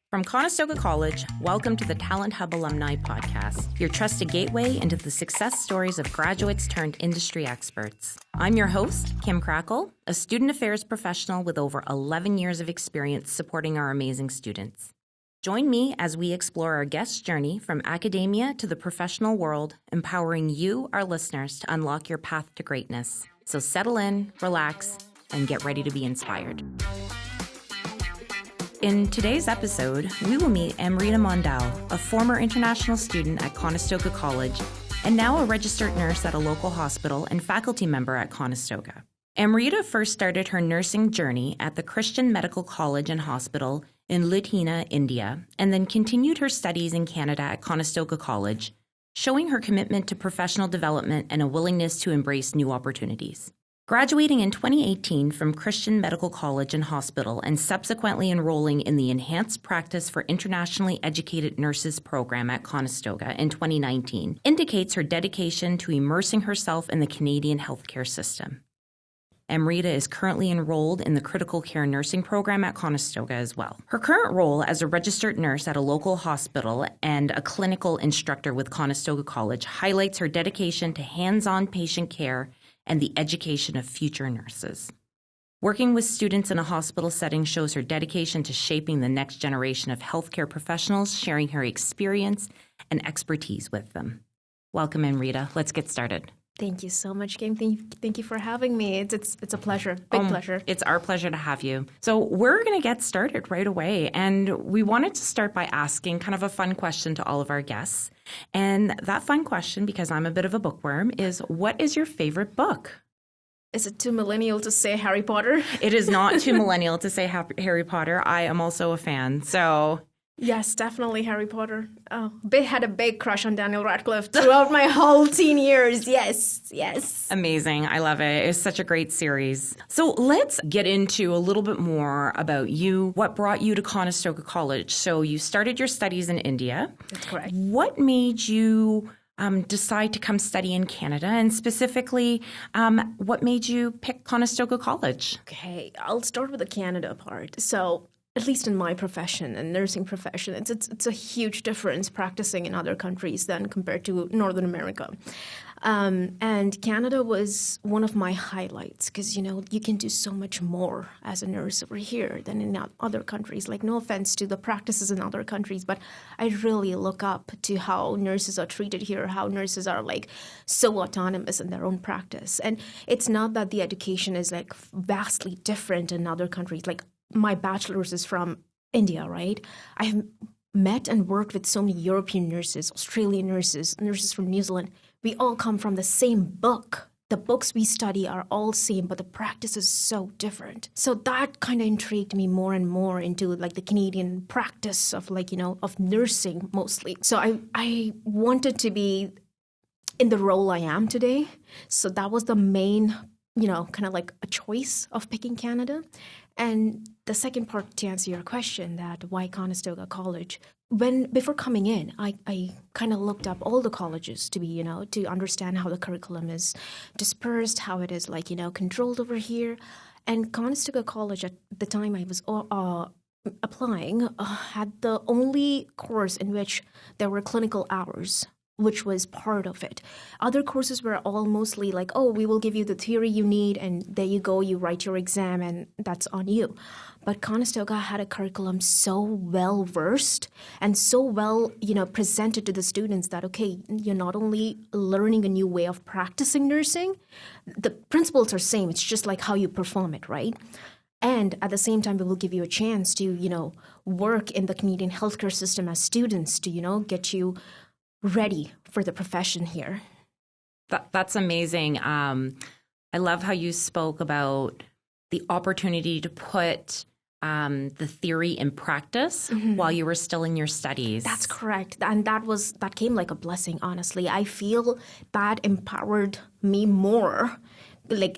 From Conestoga College, welcome to the Talent Hub Alumni Podcast, your trusted gateway into the success stories of graduates turned industry experts. I'm your host, Kim Crackle, a student affairs professional with over 11 years of experience supporting our amazing students. Join me as we explore our guest's journey from academia to the professional world, empowering you, our listeners, to unlock your path to greatness. So settle in, relax, and get ready to be inspired. In today's episode, we will meet Amrita Mondal, a former international student at Conestoga College and now a registered nurse at a local hospital and faculty member at Conestoga. Amrita first started her nursing journey at the Christian Medical College and Hospital in Haldimand, India, and then continued her studies in Canada at Conestoga College, showing her commitment to professional development and a willingness to embrace new opportunities. Graduating in 2018 from Christian Medical College and Hospital and subsequently enrolling in the Enhanced Practice for Internationally Educated Nurses program at Conestoga in 2019 indicates her dedication to immersing herself in the Canadian healthcare system. Amrita is currently enrolled in the Critical Care Nursing program at Conestoga as well. Her current role as a registered nurse at a local hospital and a clinical instructor with Conestoga College highlights her dedication to hands-on patient care and the education of future nurses. Working with students in a hospital setting shows her dedication to shaping the next generation of healthcare professionals, sharing her experience and expertise with them. Welcome, Amrita. Let's get started. Thank you so much, Kim. Thank you for having me. It's a pleasure, big pleasure. It's our pleasure to have you. So we're going to get started right away. And we wanted to start by asking kind of a fun question to all of our guests. And that fun question, because I'm a bit of a bookworm, is what is your favorite book? Is it too millennial to say Harry Potter? It is not too millennial to say Harry Potter. I am also a fan. So yes, definitely Harry Potter. Oh, had a big crush on Daniel Radcliffe throughout my whole teen years. Yes. Amazing. I love it. It's such a great series. So let's get into a little bit more about you. What brought you to Conestoga College? So you started your studies in India. That's correct. What made you decide to come study in Canada? And specifically, what made you pick Conestoga College? Okay, I'll start with the Canada part. So at least in my profession and nursing profession, it's a huge difference practicing in other countries than compared to Northern America. And Canada was one of my highlights because, you can do so much more as a nurse over here than in other countries. Like, no offense to the practices in other countries, but I really look up to how nurses are treated here, how nurses are so autonomous in their own practice. And it's not that the education is vastly different in other countries. My bachelor's is from India, right? I've met and worked with so many European nurses, Australian nurses, nurses from New Zealand. We all come from the same book. The books we study are all same, but the practice is so different. So that kind of intrigued me more and more into the Canadian practice of of nursing mostly. So I wanted to be in the role I am today. So that was the main, a choice of picking Canada. And the second part, to answer your question, that why Conestoga College, before coming in, I kind of looked up all the colleges to understand how the curriculum is dispersed, how it is controlled over here. And Conestoga College, at the time I was applying, had the only course in which there were clinical hours, which was part of it. Other courses were all mostly we will give you the theory you need, and there you go, you write your exam, and that's on you. But Conestoga had a curriculum so well-versed and so well, presented to the students that, okay, you're not only learning a new way of practicing nursing, the principles are same, it's just how you perform it, right? And at the same time, we will give you a chance to, work in the Canadian healthcare system as students to, get you ready for the profession here. That's amazing. I love how you spoke about the opportunity to put the theory in practice while you were still in your studies. That's correct. And that came like a blessing, honestly. I feel that empowered me more.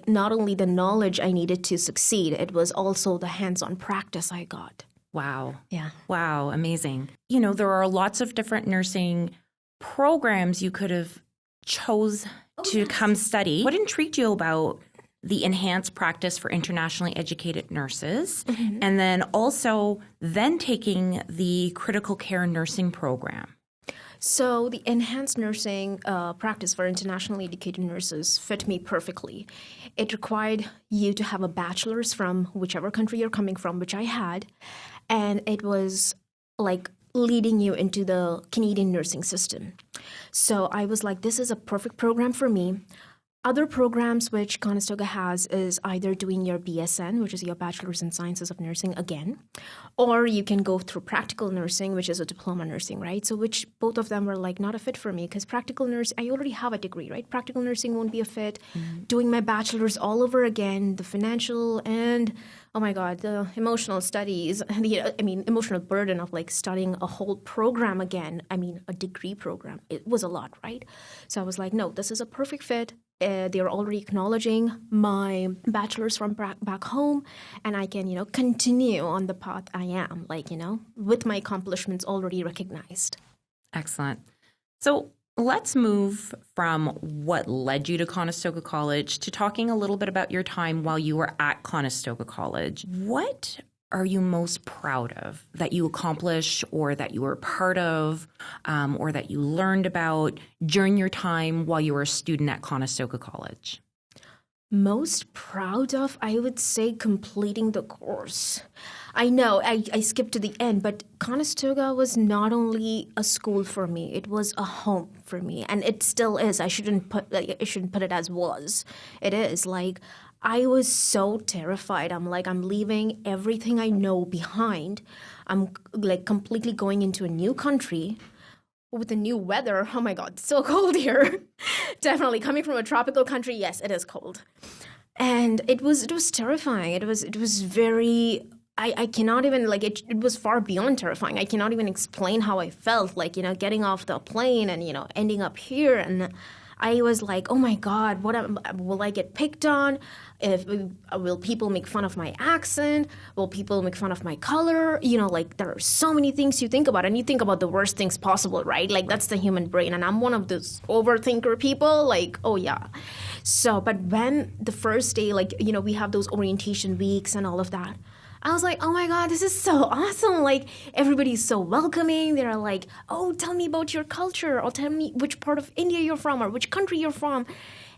Not only the knowledge I needed to succeed, it was also the hands-on practice I got. Wow. Yeah. Wow. Amazing. There are lots of different nursing programs you could have chose to come study. What intrigued you about the enhanced practice for internationally educated nurses, and then also then taking the critical care nursing program. So the enhanced nursing practice for internationally educated nurses fit me perfectly. It required you to have a bachelor's from whichever country you're coming from, which I had, and it was like leading you into the Canadian nursing system. So I was like, this is a perfect program for me. Other programs which Conestoga has is either doing your BSN, which is your Bachelor's in Sciences of Nursing again, or you can go through practical nursing, which is a diploma nursing, right? So which both of them were like not a fit for me because practical nurse, I already have a degree, right? Practical nursing won't be a fit. Doing my bachelor's all over again, the financial and, oh my God, the emotional studies, emotional burden of like studying a whole program again, a degree program. It was a lot, right? So I was like, no, this is a perfect fit. They're already acknowledging my bachelor's from back home, and I can, continue on the path I am, with my accomplishments already recognized. Excellent. So let's move from what led you to Conestoga College to talking a little bit about your time while you were at Conestoga College. What are you most proud of that you accomplished or that you were part of or that you learned about during your time while you were a student at Conestoga College? Most proud of, I would say, completing the course. I know I skipped to the end, but Conestoga was not only a school for me, it was a home for me, and it still is. I shouldn't put it as was. It is like I was so terrified. I'm leaving everything I know behind. I'm like completely going into a new country with the new weather. Oh my God, it's so cold here. Definitely coming from a tropical country. Yes, it is cold. And it was terrifying. It was very, I cannot even, it was far beyond terrifying. I cannot even explain how I felt, getting off the plane and, ending up here. And I was like, oh my God, will I get picked on? Will people make fun of my accent? Will people make fun of my color? There are so many things you think about, and you think about the worst things possible, right? That's the human brain, and I'm one of those overthinker people, oh yeah. So, but when the first day, we have those orientation weeks and all of that, I was like, oh my God, this is so awesome. Everybody's so welcoming. They're like, oh, tell me about your culture, or tell me which part of India you're from or which country you're from.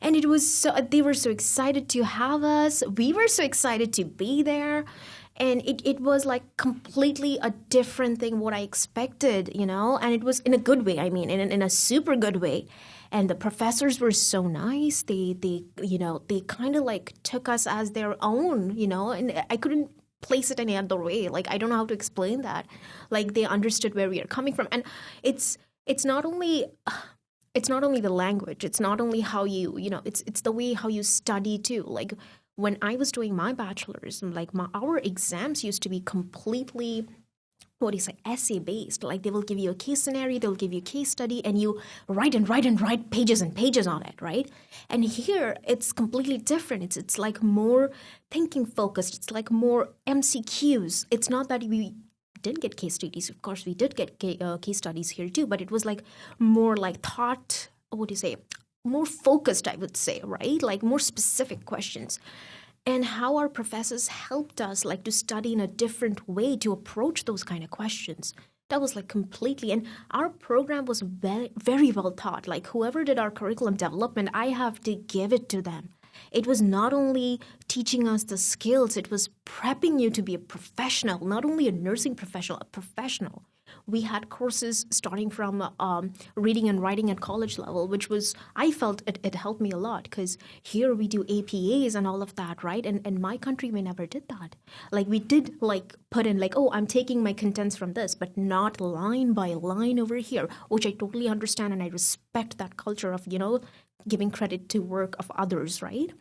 And it was they were so excited to have us. We were so excited to be there. And it was completely a different thing what I expected, and it was in a good way. In a super good way. And the professors were so nice. They kind of took us as their own, and I couldn't place it any other way. I don't know how to explain that. They understood where we are coming from. And it's not only the language. It's not only how it's the way how you study too. When I was doing my bachelor's, our exams used to be completely, essay based. They will give you a case scenario, they'll give you a case study, and you write pages and pages on it, right? And here it's completely different. It's more thinking focused. It's more MCQs. It's not that we didn't get case studies. Of course, we did get case studies here too, but it was more thought. More focused, I would say, right? More specific questions. And how our professors helped us to study in a different way to approach those kind of questions. That was completely, and our program was very, very well taught. Whoever did our curriculum development, I have to give it to them. It was not only teaching us the skills, it was prepping you to be a professional, not only a nursing professional, a professional. We had courses starting from reading and writing at college level, which was, I felt it helped me a lot because here we do APAs and all of that, right? And my country, we never did that. We did put in I'm taking my contents from this, but not line by line over here, which I totally understand and I respect that culture of, giving credit to work of others, right?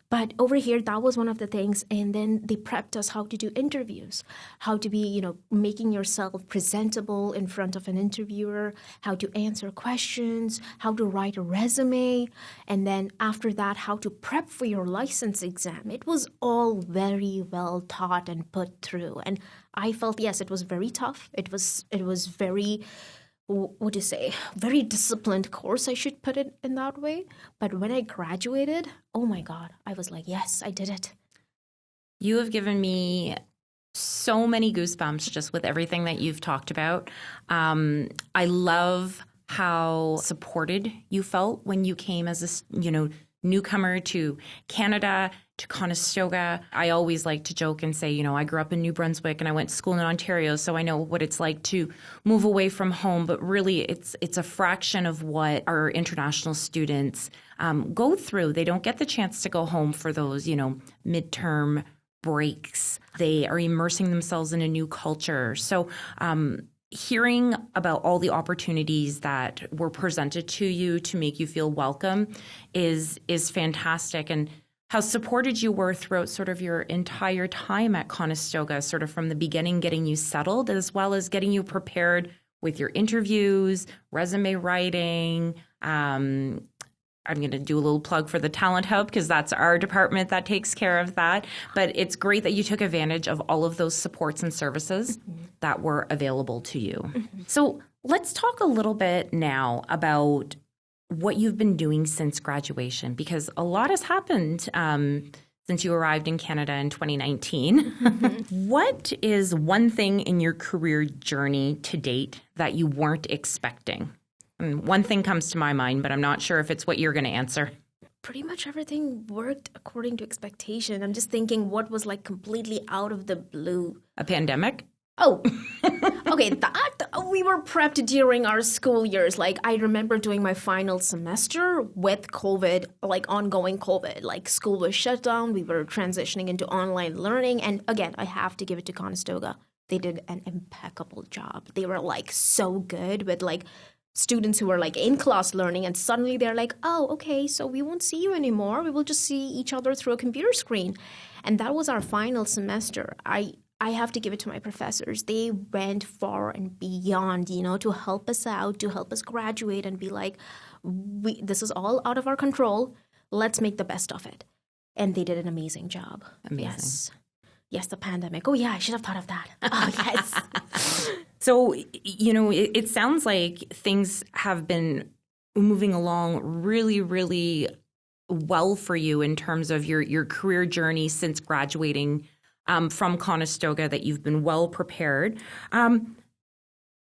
But over here, that was one of the things. And then they prepped us how to do interviews, how to be, making yourself presentable in front of an interviewer, how to answer questions, how to write a resume. And then after that, how to prep for your license exam. It was all very well taught and put through. And I felt, yes, it was very tough. It was very, what do you say, very disciplined course, I should put it in that way. But when I graduated, oh my God, I was like, yes, I did it. You have given me so many goosebumps just with everything that you've talked about. I love how supported you felt when you came as a, newcomer to Canada, to Conestoga. I always like to joke and say, I grew up in New Brunswick and I went to school in Ontario, so I know what it's like to move away from home. But really, it's a fraction of what our international students go through. They don't get the chance to go home for those, midterm breaks. They are immersing themselves in a new culture. So hearing about all the opportunities that were presented to you to make you feel welcome is fantastic. And how supported you were throughout sort of your entire time at Conestoga, sort of from the beginning, getting you settled, as well as getting you prepared with your interviews, resume writing. I'm going to do a little plug for the Talent Hub because that's our department that takes care of that. But it's great that you took advantage of all of those supports and services that were available to you. So let's talk a little bit now about what you've been doing since graduation, because a lot has happened since you arrived in Canada in 2019. What is one thing in your career journey to date that you weren't expecting? And one thing comes to my mind, but I'm not sure if it's what you're going to answer. Pretty much everything worked according to expectation. I'm just thinking what was like completely out of the blue. A pandemic? Oh, okay, that we were prepped during our school years. Like, I remember doing my final semester with COVID, like ongoing COVID. Like, school was shut down. We were transitioning into online learning. And again, I have to give it to Conestoga. They did an impeccable job. They were like so good with like students who were like in class learning, and suddenly they're like, oh, okay, so we won't see you anymore. We will just see each other through a computer screen. And that was our final semester. I have to give it to my professors. They went far and beyond, to help us out, to help us graduate and be like, this is all out of our control. Let's make the best of it. And they did an amazing job. Amazing. Yes, the pandemic. Oh, yeah, I should have thought of that. Oh, yes. So, it sounds like things have been moving along really, really well for you in terms of your career journey since graduating from Conestoga, that you've been well prepared.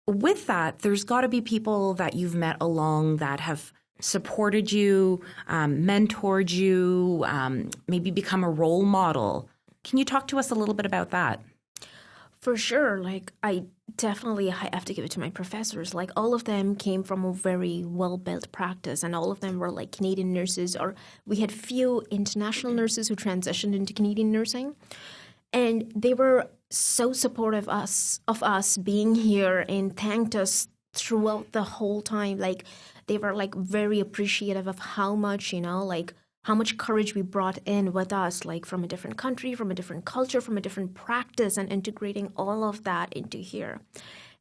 With that, there's got to be people that you've met along that have supported you, mentored you, maybe become a role model. Can you talk to us a little bit about that? For sure. Like, I have to give it to my professors. Like, all of them came from a very well-built practice, and all of them were like Canadian nurses, or we had few international nurses who transitioned into Canadian nursing. And they were so supportive of us being here and thanked us throughout the whole time. Like, they were like very appreciative of how much, how much courage we brought in with us, like from a different country, from a different culture, from a different practice, and integrating all of that into here.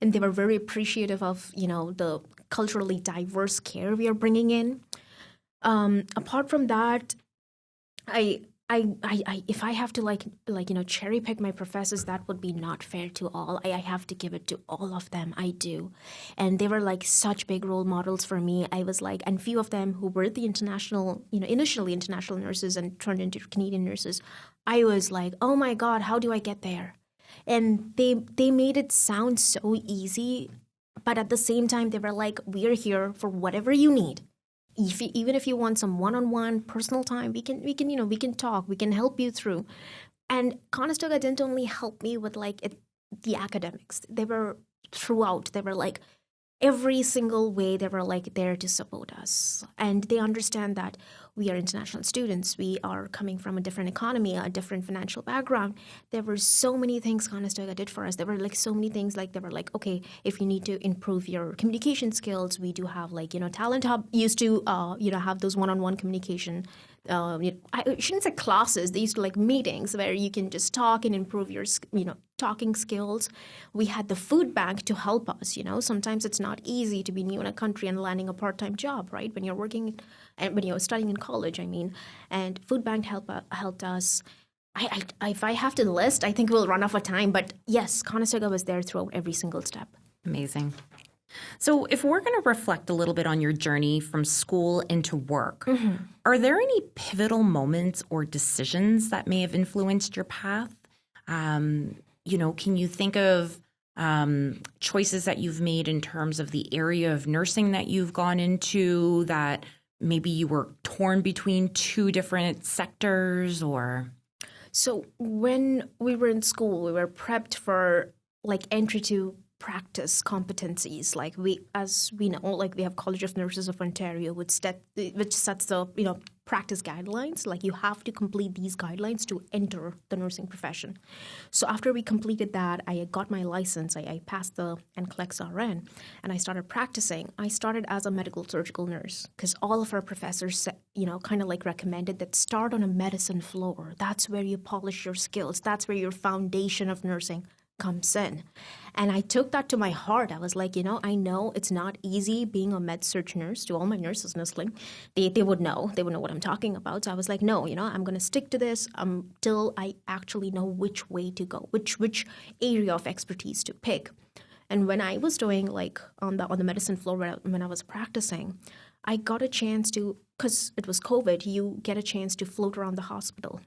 And they were very appreciative of, the culturally diverse care we are bringing in. Apart from that, if I have to cherry pick my professors, that would be not fair to all. I have to give it to all of them. I do. And they were like such big role models for me. I was like, and few of them who were the international, initially international nurses and turned into Canadian nurses, I was like, oh my God, how do I get there? And they made it sound so easy, but at the same time, they were like, we're here for whatever you need. Even if you want some one-on-one personal time, we can talk, we can help you through. And Conestoga didn't only help me with the academics. They were throughout. They were like every single way. They were like there to support us, and they understand that we are international students. We are coming from a different economy, a different financial background. There were so many things Conestoga did for us. There were like so many things, like they were like, okay, if you need to improve your communication skills, we do have Talent Hub used to, have those one-on-one communication. I shouldn't say classes. They used to meetings where you can just talk and improve your, talking skills. We had the food bank to help us. Sometimes it's not easy to be new in a country and landing a part-time job, right? When you're working and when you're studying in college, and food bank helped us. If I have to list, I think we'll run off of time. But yes, Conestoga was there throughout every single step. Amazing. So if we're going to reflect a little bit on your journey from school into work, are there any pivotal moments or decisions that may have influenced your path? Can you think of choices that you've made in terms of the area of nursing that you've gone into that maybe you were torn between two different sectors or? So when we were in school, we were prepped for entry to practice competencies. As we know, we have College of Nurses of Ontario, which sets the practice guidelines. You have to complete these guidelines to enter the nursing profession. So after we completed that, I got my license. I passed the NCLEX RN, and I started practicing. I started as a medical surgical nurse because all of our professors, recommended that start on a medicine floor. That's where you polish your skills. That's where your foundation of nursing comes in. And I took that to my heart. I was like, I know it's not easy being a med surg nurse. To all my nurses listening, they would know. They would know what I'm talking about. So I was like, no, I'm going to stick to this till I actually know which way to go, which area of expertise to pick. And when I was doing on the medicine floor when I was practicing, I got a chance to, because it was COVID, you get a chance to float around the hospital.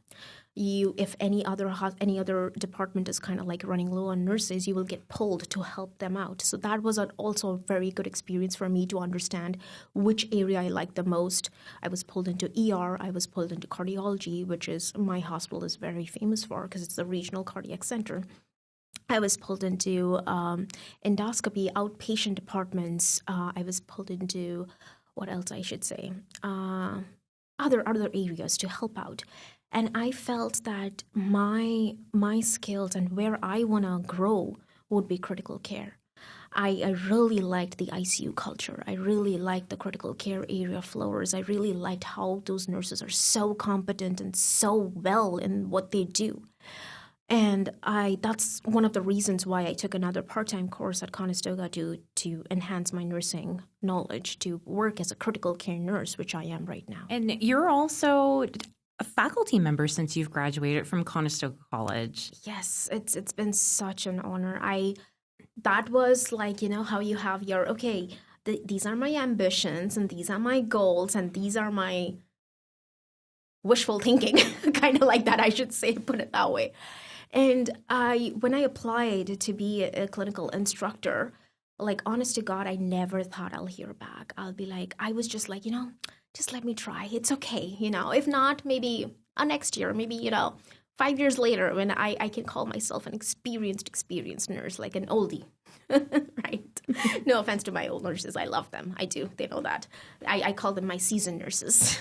If any other department is kind of running low on nurses, you will get pulled to help them out. So that was also a very good experience for me to understand which area I liked the most. I was pulled into ER, I was pulled into cardiology, which is my hospital is very famous for because it's the regional cardiac center. I was pulled into endoscopy, outpatient departments. I was pulled into, what else I should say, other areas to help out. And I felt that my skills and where I want to grow would be critical care. I really liked the ICU culture. I really liked the critical care area floors. I really liked how those nurses are so competent and so well in what they do. And that's one of the reasons why I took another part-time course at Conestoga to enhance my nursing knowledge, to work as a critical care nurse, which I am right now. And you're also a faculty member since you've graduated from Conestoga College. Yes, it's been such an honor. That was how you have your, these are my ambitions and these are my goals and these are my wishful thinking, kind of like that, I should say, put it that way. And when I applied to be a clinical instructor, honest to God, I never thought I'll hear back. I was just just let me try. It's okay, If not, maybe next year, maybe, 5 years later when I can call myself an experienced nurse, like an oldie, right? No offense to my old nurses. I love them. I do. They know that. I call them my seasoned nurses.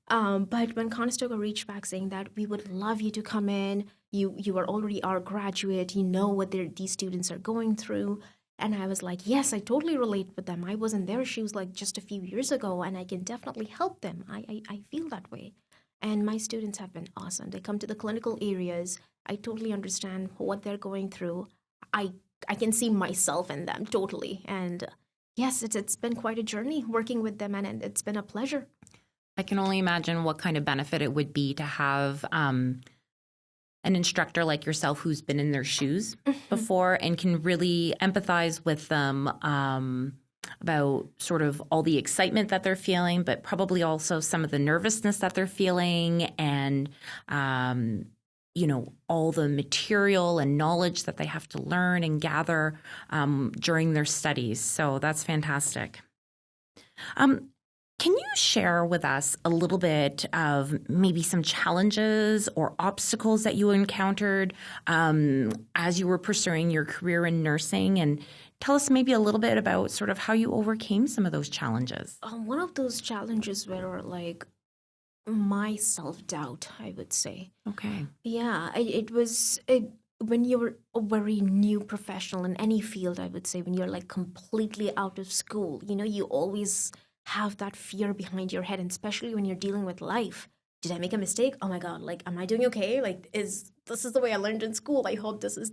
But when Conestoga reached back saying that we would love you to come in, you are already our graduate, you know what these students are going through. And I was like, yes, I totally relate with them. I was in their shoes just a few years ago, and I can definitely help them. I feel that way. And my students have been awesome. They come to the clinical areas. I totally understand what they're going through. I can see myself in them totally. And yes, it's been quite a journey working with them, and it's been a pleasure. I can only imagine what kind of benefit it would be to have an instructor like yourself who's been in their shoes before and can really empathize with them about sort of all the excitement that they're feeling, but probably also some of the nervousness that they're feeling and, all the material and knowledge that they have to learn and gather during their studies. So that's fantastic. Can you share with us a little bit of maybe some challenges or obstacles that you encountered as you were pursuing your career in nursing, and tell us maybe a little bit about sort of how you overcame some of those challenges? One of those challenges were my self-doubt, I would say. Okay. Yeah, it was when you're a very new professional in any field, I would say, when you're completely out of school, you always have that fear behind your head, and especially when you're dealing with life. Did I make a mistake? Oh my God, am I doing okay? This is the way I learned in school. I hope this is,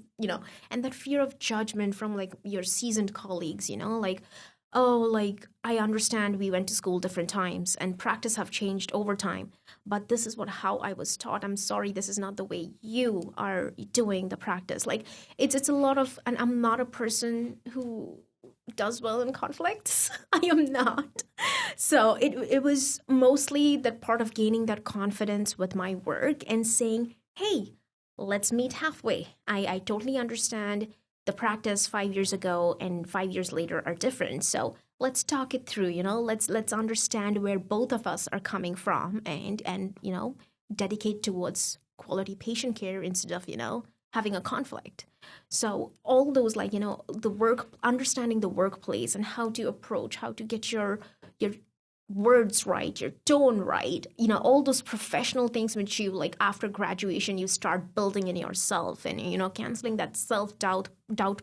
and that fear of judgment from your seasoned colleagues, I understand we went to school different times and practice have changed over time, but this is how I was taught. I'm sorry, this is not the way you are doing the practice. It's a lot of, and I'm not a person who does well in conflicts. I am not. So it was mostly that part of gaining that confidence with my work and saying, hey, let's meet halfway. I totally understand the practice 5 years ago and 5 years later are different. So let's talk it through, let's understand where both of us are coming from and dedicate towards quality patient care instead of, having a conflict. So all those the work, understanding the workplace and how to approach, how to get your words right, your tone right, all those professional things which you after graduation you start building in yourself and canceling that self-doubt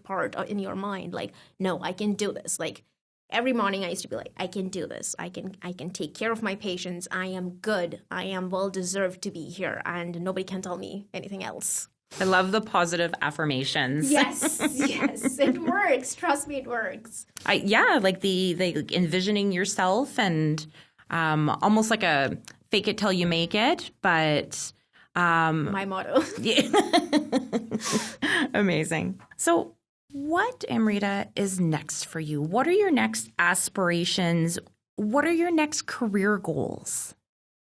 part in your mind, no, I can do this. Every morning I used to be I can do this. I can take care of my patients. I am good. I am well deserved to be here and nobody can tell me anything else. I love the positive affirmations. Yes, it works. Trust me, it works. The envisioning yourself and almost like a fake it till you make it, but my motto. Yeah. Amazing. So what, Amrita, is next for you? What are your next aspirations? What are your next career goals?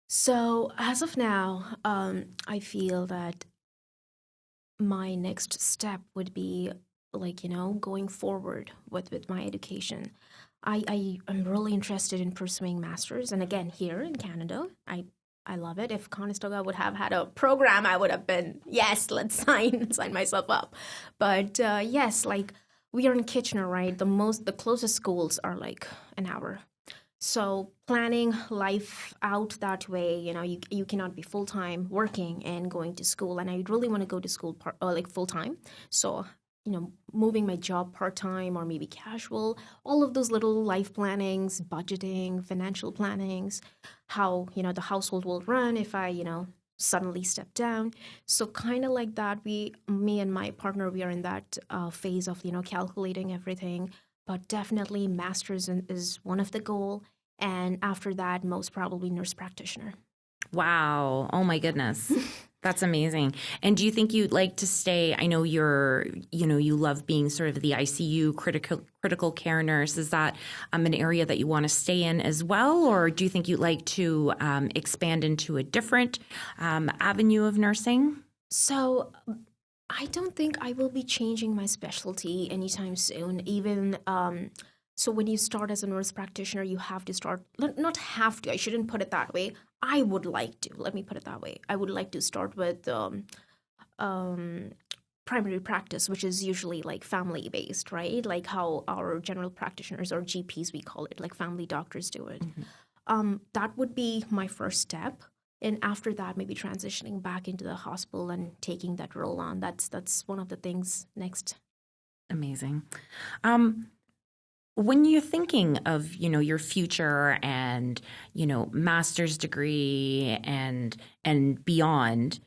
So as of now, I feel that my next step would be going forward with my education. I am really interested in pursuing master's, and again here in Canada, I love it. If Conestoga would have had a program, I would have been, yes, let's sign myself up. But yes, we are in Kitchener, right? The closest schools are an hour. So planning life out that way, you cannot be full-time working and going to school. And I really want to go to school full-time. So, moving my job part-time or maybe casual, all of those little life plannings, budgeting, financial plannings, how, the household will run if I, suddenly step down. So kind of like that, me and my partner, we are in that phase of, calculating everything. But definitely master's is one of the goal. And after that, most probably nurse practitioner. Wow. Oh, my goodness. That's amazing. And do you think you'd like to stay? I know you love being sort of the ICU critical care nurse. Is that an area that you want to stay in as well? Or do you think you'd like to expand into a different avenue of nursing? So I don't think I will be changing my specialty anytime soon. Even so when you start as a nurse practitioner, you have to start, not have to, I shouldn't put it that way. I would like to, let me put it that way. I would like to start with primary practice, which is usually family-based, right? Like how our general practitioners or GPs, we call it, family doctors do it. Mm-hmm. That would be my first step. And after that, maybe transitioning back into the hospital and taking that role on. That's one of the things next. Amazing. When you're thinking of, your future and, master's degree and beyond,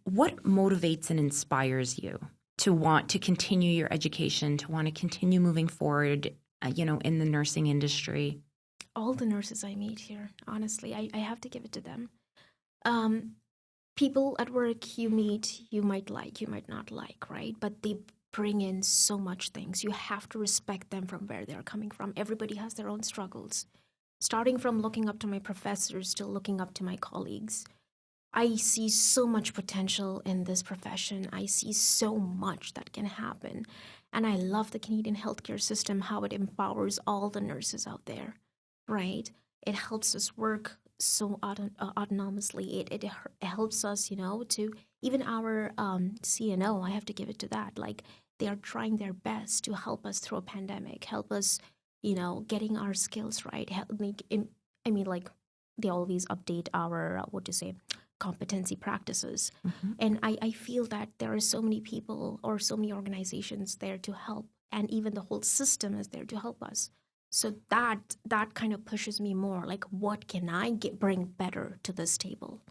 what motivates and inspires you to want to continue your education, to want to continue moving forward, in the nursing industry? All the nurses I meet here, honestly, I have to give it to them. People at work you meet, you might like, you might not like, right? But they bring in so much things. You have to respect them from where they're coming from. Everybody has their own struggles. Starting from looking up to my professors to looking up to my colleagues. I see so much potential in this profession. I see so much that can happen. And I love the Canadian healthcare system, how it empowers all the nurses out there, right? It helps us work so autonomously. It helps us, to even our CNO, I have to give it to that. They are trying their best to help us through a pandemic, help us, getting our skills right. They always update our, competency practices. Mm-hmm. And I feel that there are so many people or so many organizations there to help, and even the whole system is there to help us. So that kind of pushes me more, what can I bring better to this table,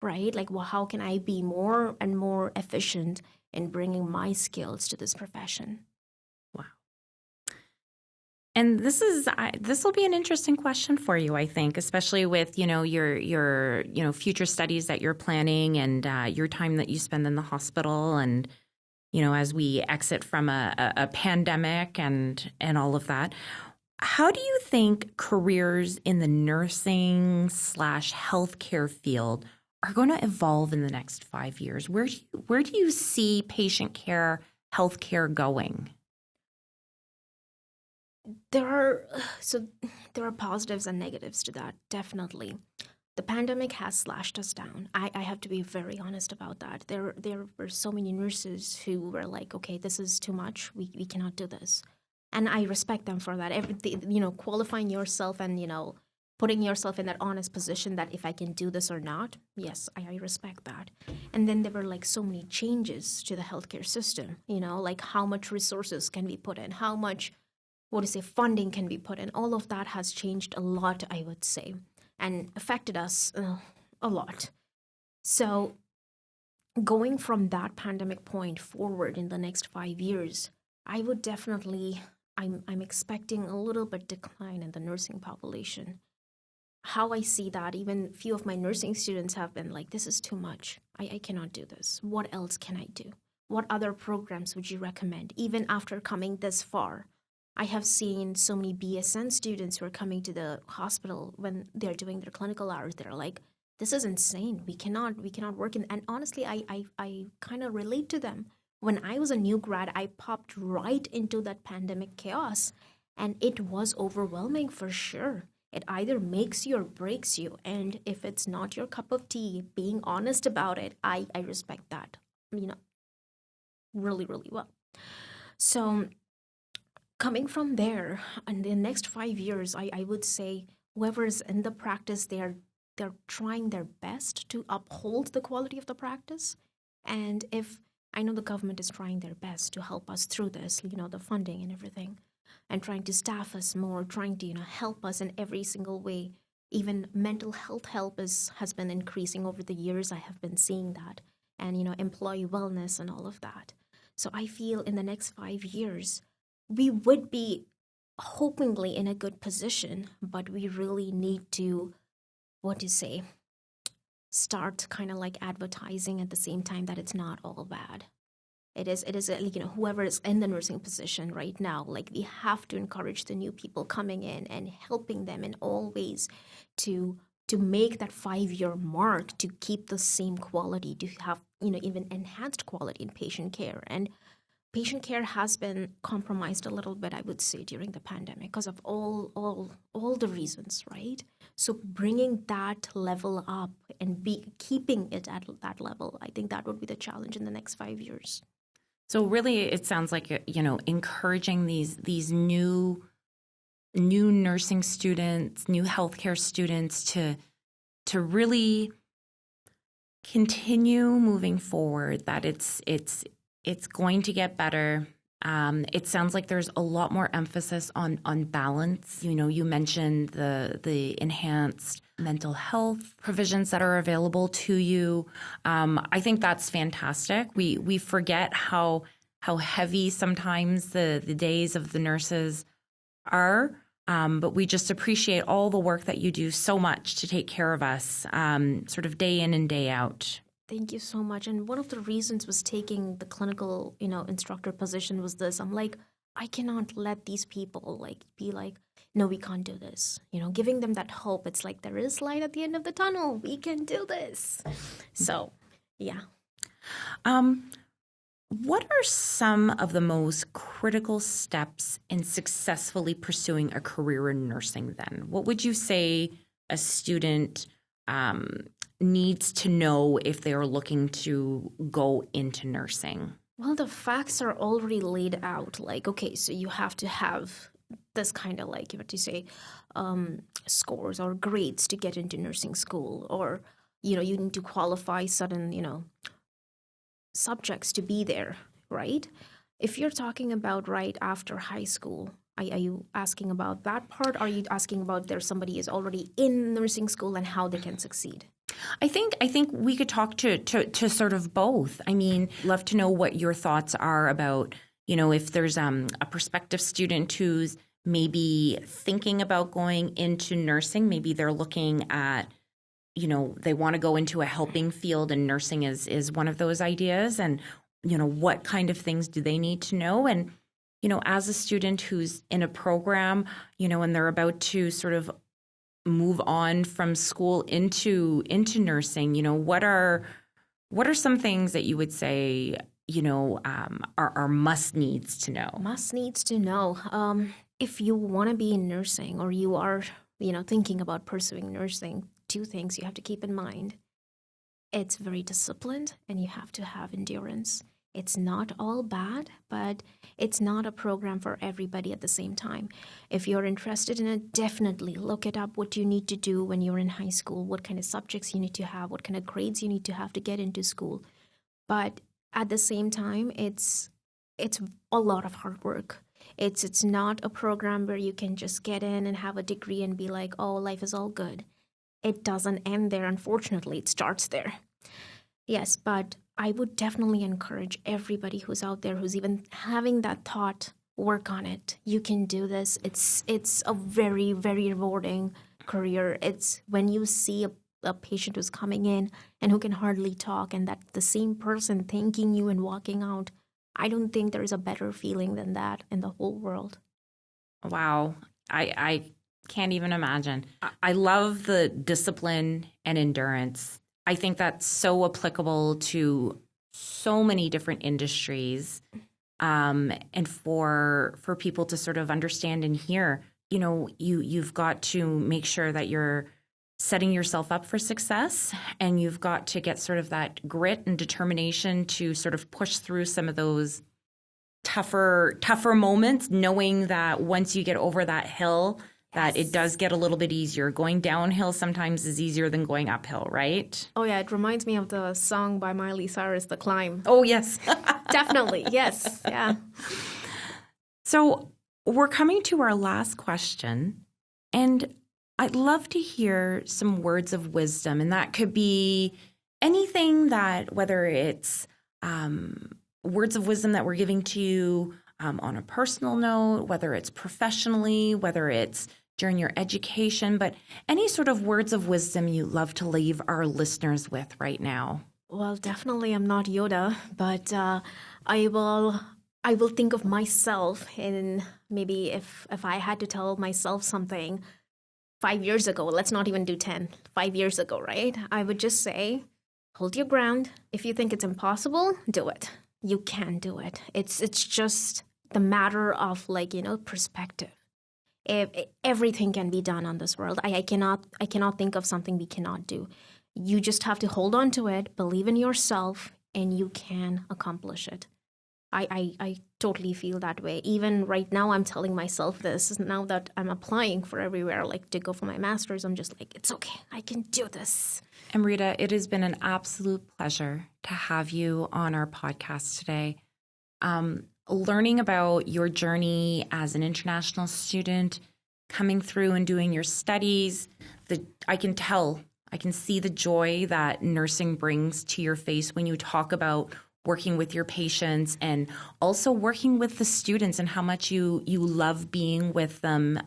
right? How can I be more and more efficient in bringing my skills to this profession? Wow. And this will be an interesting question for you, I think, especially with, your future studies that you're planning and your time that you spend in the hospital and, as we exit from a pandemic and all of that. How do you think careers in the nursing/healthcare field are going to evolve in the next 5 years? Where do you see patient care, healthcare going? There are positives and negatives to that, definitely. The pandemic has slashed us down. I have to be very honest about that. There were so many nurses who were like, okay, this is too much. We cannot do this. And I respect them for that. Qualifying yourself and, putting yourself in that honest position that if I can do this or not, yes, I respect that. And then there were like so many changes to the healthcare system, like how much resources can be put in, how much, funding can be put in. All of that has changed a lot, I would say, and affected us a lot. So going from that pandemic point forward in the next 5 years, I would definitely, I'm expecting a little bit decline in the nursing population. How I see that, even few of my nursing students have been like, this is too much. I cannot do this. What else can I do? What other programs would you recommend? Even after coming this far, I have seen so many BSN students who are coming to the hospital when they're doing their clinical hours. They're like, this is insane. We cannot work in. And honestly, I kind of relate to them. When I was a new grad, I popped right into that pandemic chaos, and it was overwhelming for sure. It either makes you or breaks you. And if it's not your cup of tea, being honest about it, I respect that, really, really well. So coming from there, in the next 5 years, I would say whoever's in the practice, they're trying their best to uphold the quality of the practice. And if I know the government is trying their best to help us through this, the funding and everything, and trying to staff us more, trying to, help us in every single way. Even mental health help has been increasing over the years. I have been seeing that, and, employee wellness and all of that. So I feel in the next 5 years, we would be hopingly in a good position, but we really need to, start kind of like advertising at the same time that it's not all bad. It is, whoever is in the nursing position right now, like we have to encourage the new people coming in and helping them in all ways to make that 5-year mark, to keep the same quality, to have, even enhanced quality in patient care. And patient care has been compromised a little bit, I would say, during the pandemic because of all the reasons, right? So bringing that level up and keeping it at that level, I think that would be the challenge in the next 5 years. So really, it sounds like, encouraging these new nursing students, new healthcare students to really continue moving forward, that it's going to get better. It sounds like there's a lot more emphasis on balance. You mentioned the enhanced mental health provisions that are available to you. I think that's fantastic. We forget how heavy sometimes the days of the nurses are, but we just appreciate all the work that you do so much to take care of us, sort of day in and day out. Thank you so much. And one of the reasons was taking the clinical, instructor position was this. I'm like, I cannot let these people be like, no, we can't do this. Giving them that hope. It's like there is light at the end of the tunnel. We can do this. So, yeah. What are some of the most critical steps in successfully pursuing a career in nursing then? What would you say a student needs to know if they are looking to go into nursing? Well, the facts are already laid out. Okay, so you have to have this kind of scores or grades to get into nursing school, or, you need to qualify certain, subjects to be there, right? If you're talking about right after high school, are you asking about that part? Or are you asking about somebody is already in nursing school and how they can succeed? I think we could talk to sort of both. I mean, love to know what your thoughts are about, if there's a prospective student who's maybe thinking about going into nursing, maybe they're looking at, they want to go into a helping field, and nursing is one of those ideas. And what kind of things do they need to know? And, as a student who's in a program, and they're about to sort of move on from school into nursing, what are some things that you would say, are must needs to know? Must needs to know. If you want to be in nursing or you are, thinking about pursuing nursing, two things you have to keep in mind. It's very disciplined and you have to have endurance. It's not all bad, but it's not a program for everybody at the same time. If you're interested in it, definitely look it up, what you need to do when you're in high school, what kind of subjects you need to have, what kind of grades you need to have to get into school. But at the same time, it's a lot of hard work. It's not a program where you can just get in and have a degree and be like, oh, life is all good. It doesn't end there, unfortunately. It starts there. Yes, but I would definitely encourage everybody who's out there who's even having that thought, work on it. You can do this. It's a very, very rewarding career. It's when you see a patient who's coming in and who can hardly talk and that's the same person thanking you and walking out. I don't think there's a better feeling than that in the whole world. Wow. I can't even imagine. I love the discipline and endurance. I think that's so applicable to so many different industries, and for people to sort of understand and hear, you've got to make sure that you're setting yourself up for success, and you've got to get sort of that grit and determination to sort of push through some of those tougher moments, knowing that once you get over that hill, that it does get a little bit easier. Going downhill sometimes is easier than going uphill, right? Oh, yeah. It reminds me of the song by Miley Cyrus, The Climb. Oh, yes. Definitely. Yes. Yeah. So we're coming to our last question, and I'd love to hear some words of wisdom, and that could be anything that, whether it's words of wisdom that we're giving to you on a personal note, whether it's professionally, whether it's during your education, but any sort of words of wisdom you love to leave our listeners with right now. Well, definitely I'm not Yoda, but I will think of myself, and maybe if I had to tell myself something 5 years ago, let's not even do 10, 5 years ago, right? I would just say, hold your ground. If you think it's impossible, do it. You can do it. It's just the matter of perspective. Everything can be done on this world. I cannot think of something we cannot do. You just have to hold on to it, believe in yourself, and you can accomplish it. I totally feel that way. Even right now, I'm telling myself this. Now that I'm applying for everywhere, like to go for my master's, I'm just like, it's okay. I can do this. Amrita, it has been an absolute pleasure to have you on our podcast today. Learning about your journey as an international student, coming through and doing your studies, I can see the joy that nursing brings to your face when you talk about working with your patients and also working with the students and how much you love being with them.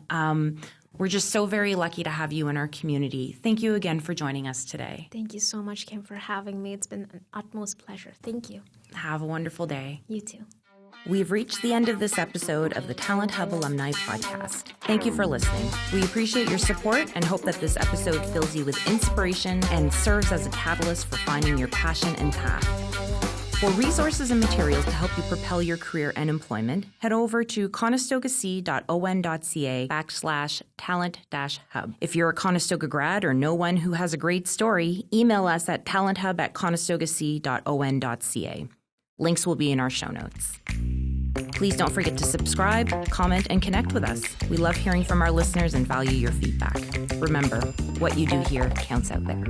We're just so very lucky to have you in our community. Thank you again for joining us today. Thank you so much, Kim, for having me. It's been an utmost pleasure. Thank you. Have a wonderful day. You too. We've reached the end of this episode of the Talent Hub Alumni Podcast. Thank you for listening. We appreciate your support and hope that this episode fills you with inspiration and serves as a catalyst for finding your passion and path. For resources and materials to help you propel your career and employment, head over to conestogac.on.ca/talent-hub. If you're a Conestoga grad or know one who has a great story, email us at talenthub@conestogac.on.ca. Links will be in our show notes. Please don't forget to subscribe, comment, and connect with us. We love hearing from our listeners and value your feedback. Remember, what you do here counts out there.